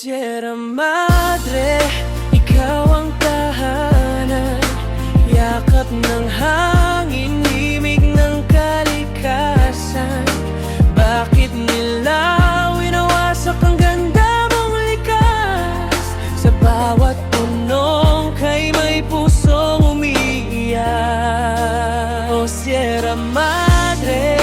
Sierra Madre, ikaw ang tahanan, yakap ng hangin, himig ng kalikasan. Bakit nila winawasak ang ganda mong likas? Sa bawat punong kay may pusong umiiyak. O Sierra Madre,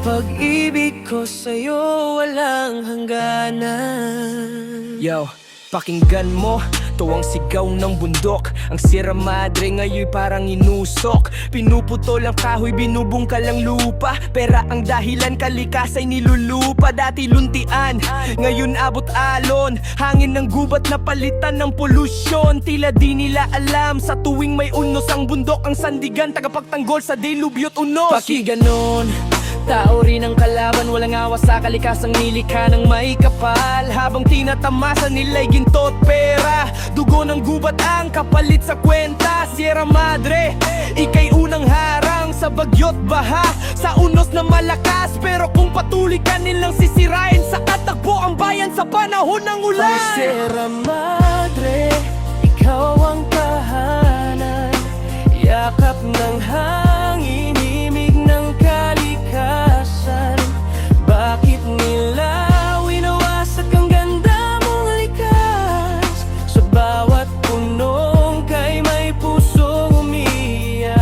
pag-ibig ko sa'yo walang hangganan. Yo, pakinggan mo, to ang sigaw ng bundok. Ang Sierra Madre ngayon parang inusok. Pinuputol ang kahoy, binubungkal ang lupa. Pera ang dahilan, kalikasan nilulupa. Dati luntian, ngayon abot alon. Hangin ng gubat na palitan ng polusyon. Tila di nila alam, sa tuwing may unos ang bundok, ang sandigan, tagapagtanggol sa dilubyo't unos. Pakiganon, tao rin ang kalaban, walang awa sa kalikasang nilikha ng may kapal. Habang tinatamasan nila'y ginto't pera, dugo ng gubat ang kapalit sa kwenta. Sierra Madre, ika'y unang harang sa bagyo't baha, sa unos na malakas. Pero kung patuloy ka nilang sisirain, sa katakbo ang bayan sa panahon ng ulan. Oh Sierra Madre, ikaw ang tahanan, yakap ng hangin, himig ng kalikasan. Bakit nila winawasak ang ganda mong likas? Sa bawat punong kay may pusong umiiyak.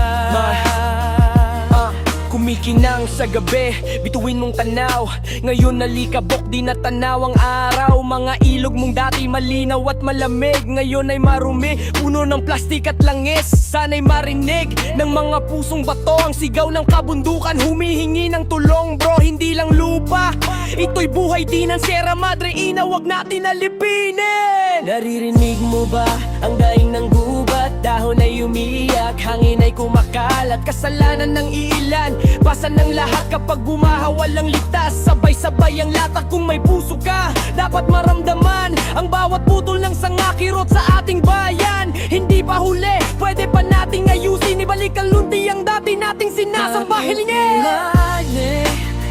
Kumikinang sa gabi, bituin mong tanaw. Ngayon nalikabok, di natanaw ang araw. Mga ilog mong dati malinaw at malamig, ngayon ay marumi, puno ng plastik at langis. Sana'y marinig ng mga pusong bato ang sigaw ng kabundukan, humihingi ng tulong bro, hindi lang lupa. Ito'y buhay din ng Sierra Madre, inawag natin alipinin. Naririnig mo ba ang daing ng gubat? Dahon ay umiiyak, hangin ay kumakalat. Kasalanan ng ilan, basa ng lahat kapag bumaha walang ligtas. Sabay-sabay ang latak kung may puso ka, dapat maramdaman ang bawat putol ng sangakirot sa ating bayan. Hindi pa huli, pwede pa nating ayusin, ibalik ang lunti ang dati nating sinasamba. Hilingin!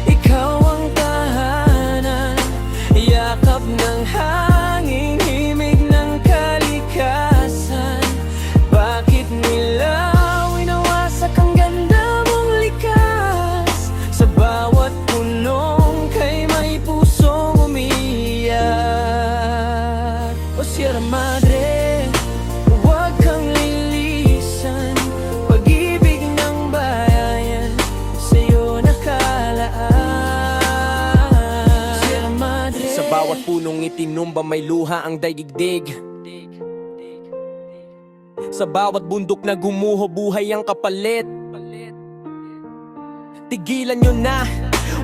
Ikaw ang tahanan, yakap ng hangin, himig ng kalikasan. Bakit nila winawasak ang ganda mong likas? Sa bawat punong kay may pusong umiiyak. O Sierra Madre, huwag kang lilisan, pag-ibig ng bayan sa'yo nakalaan. Sierra Madre, Sa bawat punong itinumba may luha ang daigdig. Sa bawat bundok na gumuho buhay ang kapalit. Tigilan nyo na,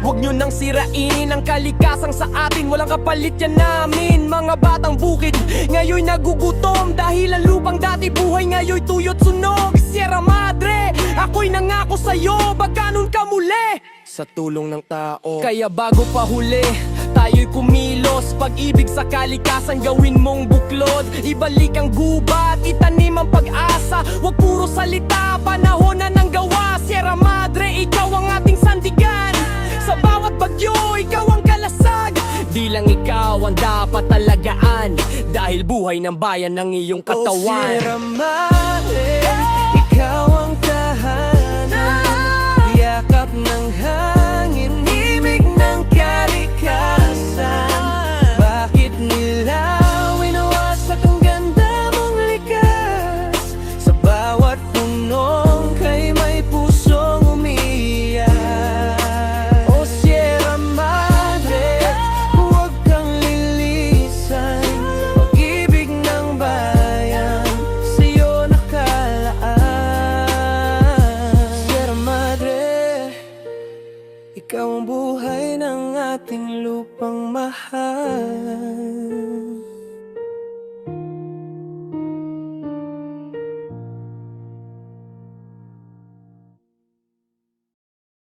huwag nyo nang sirain ang kalikasang sa atin, walang kapalit yan namin. Mga batang bukid ngayon nagugutom, dahil ang lupang dati buhay ngayon tuyot sunog. Sierra Madre, ako'y nangako sa'yo, baganon ka muli sa tulong ng tao. Kaya bago pa huli, tayo'y kumilos. Pag-ibig sa kalikasan gawin mong buklod. Ibalik ang gubat, itanim ang pag-asa. Huwag puro salita, panahon na ng gawa. Sierra Madre, ikaw ang ating sandigan. Sa bawat bagyo, ikaw ang kalasag. Di lang ikaw ang dapat talagaan, dahil buhay ng bayan ng iyong katawan. Oh Sierra Madre, ikaw ang tahanan, yakap ng hangin, himig ng kalikasan. Bakit nila winawasak ang ganda mong likas? Sa bawat punong kay may pusong umiiyak. O Sierra Madre, huwag kang lilisan, pag-ibig ng bayan sa'yo nakalaan. Sierra Madre, ikaw ang buhay ng ating lupang mahal.